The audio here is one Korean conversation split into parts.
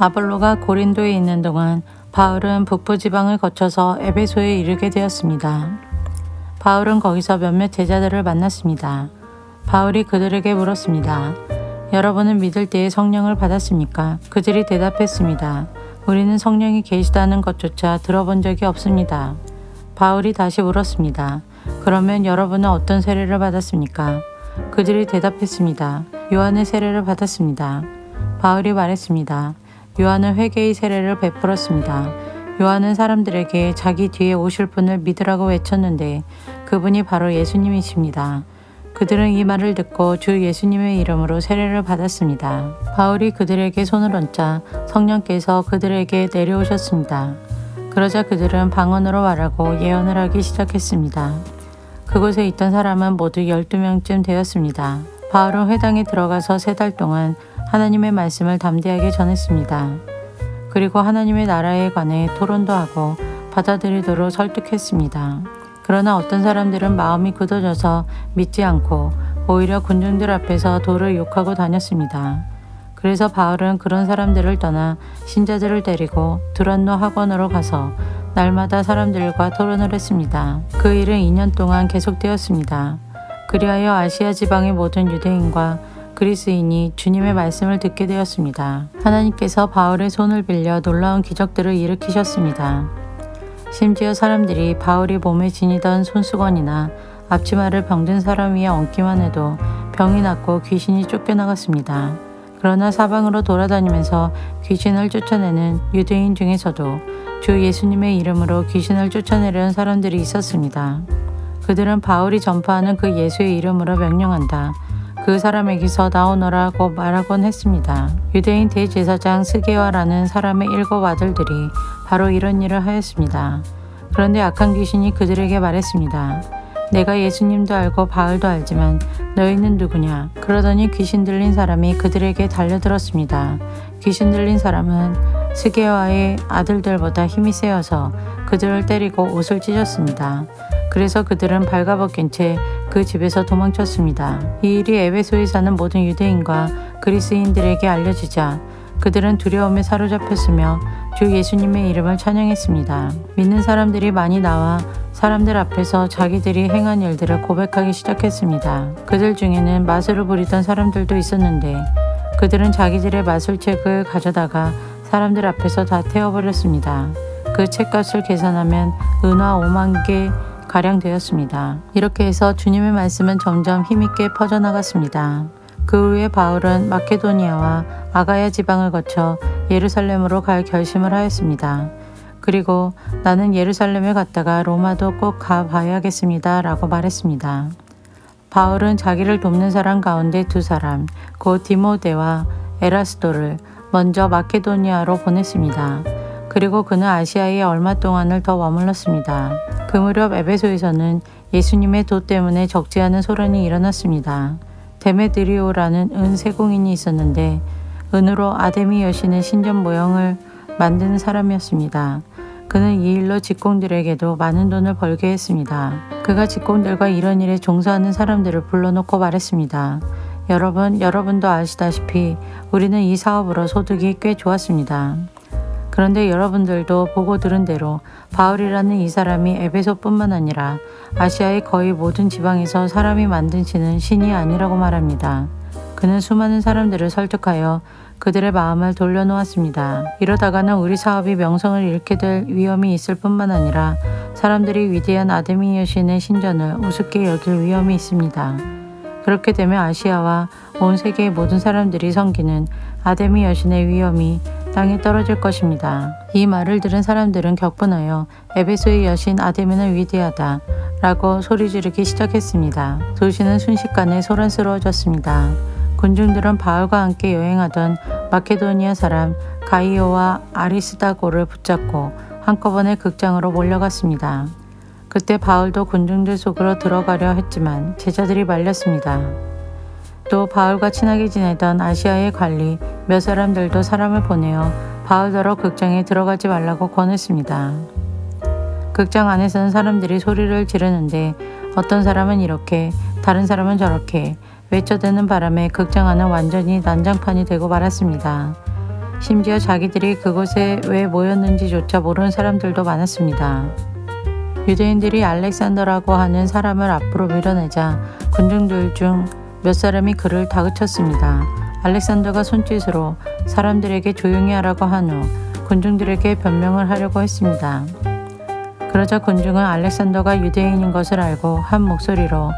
아볼로가 고린도에 있는 동안 바울은 북부 지방을 거쳐서 에베소에 이르게 되었습니다. 바울은 거기서 몇몇 제자들을 만났습니다. 바울이 그들에게 물었습니다. 여러분은 믿을 때에 성령을 받았습니까? 그들이 대답했습니다. 우리는 성령이 계시다는 것조차 들어본 적이 없습니다. 바울이 다시 물었습니다. 그러면 여러분은 어떤 세례를 받았습니까? 그들이 대답했습니다. 요한의 세례를 받았습니다. 바울이 말했습니다. 요한은 회개의 세례를 베풀었습니다. 요한은 사람들에게 자기 뒤에 오실 분을 믿으라고 외쳤는데 그분이 바로 예수님이십니다. 그들은 이 말을 듣고 주 예수님의 이름으로 세례를 받았습니다. 바울이 그들에게 손을 얹자 성령께서 그들에게 내려오셨습니다. 그러자 그들은 방언으로 말하고 예언을 하기 시작했습니다. 그곳에 있던 사람은 모두 12명쯤 되었습니다. 바울은 회당에 들어가서 3달 동안 하나님의 말씀을 담대하게 전했습니다. 그리고 하나님의 나라에 관해 토론도 하고 받아들이도록 설득했습니다. 그러나 어떤 사람들은 마음이 굳어져서 믿지 않고 오히려 군중들 앞에서 도를 욕하고 다녔습니다. 그래서 바울은 그런 사람들을 떠나 신자들을 데리고 두란노 학원으로 가서 날마다 사람들과 토론을 했습니다. 그 일은 2년 동안 계속되었습니다. 그리하여 아시아 지방의 모든 유대인과 그리스인이 주님의 말씀을 듣게 되었습니다. 하나님께서 바울의 손을 빌려 놀라운 기적들을 일으키셨습니다. 심지어 사람들이 바울이 몸에 지니던 손수건이나 앞치마를 병든 사람 위에 얹기만 해도 병이 낫고 귀신이 쫓겨나갔습니다. 그러나 사방으로 돌아다니면서 귀신을 쫓아내는 유대인 중에서도 주 예수님의 이름으로 귀신을 쫓아내려는 사람들이 있었습니다. 그들은 바울이 전파하는 그 예수의 이름으로 명령한다. 그 사람에게서 나오너라고 말하곤 했습니다. 유대인 대제사장 스게와라는 사람의 7 아들들이 바로 이런 일을 하였습니다. 그런데 악한 귀신이 그들에게 말했습니다. 내가 예수님도 알고 바울도 알지만 너희는 누구냐? 그러더니 귀신 들린 사람이 그들에게 달려들었습니다. 귀신 들린 사람은 스게와의 아들들보다 힘이 세어서 그들을 때리고 옷을 찢었습니다. 그래서 그들은 발가벗긴 채 그 집에서 도망쳤습니다. 이 일이 에베소에 사는 모든 유대인과 그리스인들에게 알려지자 그들은 두려움에 사로잡혔으며 주 예수님의 이름을 찬양했습니다. 믿는 사람들이 많이 나와 사람들 앞에서 자기들이 행한 일들을 고백하기 시작했습니다. 그들 중에는 마술을 부리던 사람들도 있었는데 그들은 자기들의 마술책을 가져다가 사람들 앞에서 다 태워버렸습니다. 그 책값을 계산하면 은화 5만 개 가량 되었습니다. 이렇게 해서 주님의 말씀은 점점 힘있게 퍼져나갔습니다. 그 후에 바울은 마케도니아와 아가야 지방을 거쳐 예루살렘으로 갈 결심을 하였습니다. 그리고 나는 예루살렘에 갔다가 로마도 꼭 가봐야겠습니다 라고 말했습니다. 바울은 자기를 돕는 사람 가운데 2사람, 곧 디모데와 에라스도를 먼저 마케도니아로 보냈습니다. 그리고 그는 아시아에 얼마 동안을 더 머물렀습니다. 그 무렵 에베소에서는 예수님의 도 때문에 적지 않은 소란이 일어났습니다. 데메드리오라는 은 세공인이 있었는데 은으로 아데미 여신의 신전 모형을 만드는 사람이었습니다. 그는 이 일로 직공들에게도 많은 돈을 벌게 했습니다. 그가 직공들과 이런 일에 종사하는 사람들을 불러놓고 말했습니다. 여러분도 아시다시피 우리는 이 사업으로 소득이 꽤 좋았습니다. 그런데 여러분들도 보고 들은 대로 바울이라는 이 사람이 에베소뿐만 아니라 아시아의 거의 모든 지방에서 사람이 만드시는 신이 아니라고 말합니다. 그는 수많은 사람들을 설득하여 그들의 마음을 돌려놓았습니다. 이러다가는 우리 사업이 명성을 잃게 될 위험이 있을 뿐만 아니라 사람들이 위대한 아데미 여신의 신전을 우습게 여길 위험이 있습니다. 그렇게 되면 아시아와 온 세계의 모든 사람들이 섬기는 아데미 여신의 위엄이 땅에 떨어질 것입니다. 이 말을 들은 사람들은 격분하여 에베소의 여신 아데미는 위대하다 라고 소리 지르기 시작했습니다. 도시는 순식간에 소란스러워졌습니다. 군중들은 바울과 함께 여행하던 마케도니아 사람 가이오와 아리스다고를 붙잡고 한꺼번에 극장으로 몰려갔습니다. 그때 바울도 군중들 속으로 들어가려 했지만 제자들이 말렸습니다. 또 바울과 친하게 지내던 아시아의 관리 몇 사람들도 사람을 보내어 바울더러 극장에 들어가지 말라고 권했습니다. 극장 안에서는 사람들이 소리를 지르는데 어떤 사람은 이렇게 다른 사람은 저렇게 외쳐대는 바람에 극장 안은 완전히 난장판이 되고 말았습니다. 심지어 자기들이 그곳에 왜 모였는지조차 모르는 사람들도 많았습니다. 유대인들이 알렉산더라고 하는 사람을 앞으로 밀어내자 군중들 중 몇 사람이 그를 다그쳤습니다. 알렉산더가 손짓으로 사람들에게 조용히 하라고 한 후 군중들에게 변명을 하려고 했습니다. 그러자 군중은 알렉산더가 유대인인 것을 알고 한 목소리로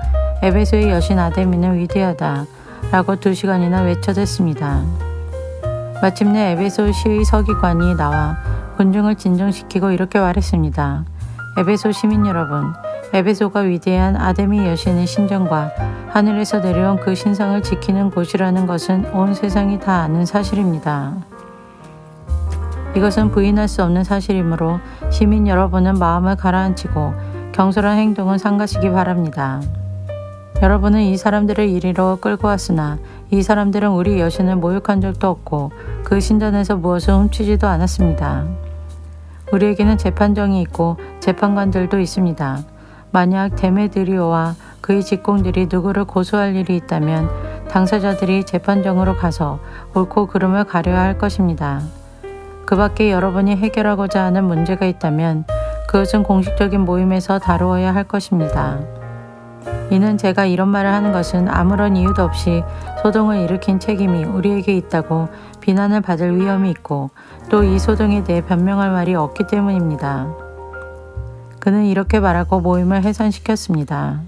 에베소의 여신 아데미는 위대하다 라고 2시간이나 외쳐댔습니다. 마침내 에베소 시의 서기관이 나와 군중을 진정시키고 이렇게 말했습니다. 에베소 시민 여러분, 에베소가 위대한 아데미 여신의 신전과 하늘에서 내려온 그 신상을 지키는 곳이라는 것은 온 세상이 다 아는 사실입니다. 이것은 부인할 수 없는 사실이므로 시민 여러분은 마음을 가라앉히고 경솔한 행동은 삼가시기 바랍니다. 여러분은 이 사람들을 이리로 끌고 왔으나 이 사람들은 우리 여신을 모욕한 적도 없고 그 신전에서 무엇을 훔치지도 않았습니다. 우리에게는 재판정이 있고 재판관들도 있습니다. 만약 데메드리오와 그의 직공들이 누구를 고소할 일이 있다면 당사자들이 재판정으로 가서 옳고 그름을 가려야 할 것입니다. 그 밖에 여러분이 해결하고자 하는 문제가 있다면 그것은 공식적인 모임에서 다루어야 할 것입니다. 이는 제가 이런 말을 하는 것은 아무런 이유도 없이 소동을 일으킨 책임이 우리에게 있다고 비난을 받을 위험이 있고 또 이 소동에 대해 변명할 말이 없기 때문입니다. 그는 이렇게 말하고 모임을 해산시켰습니다.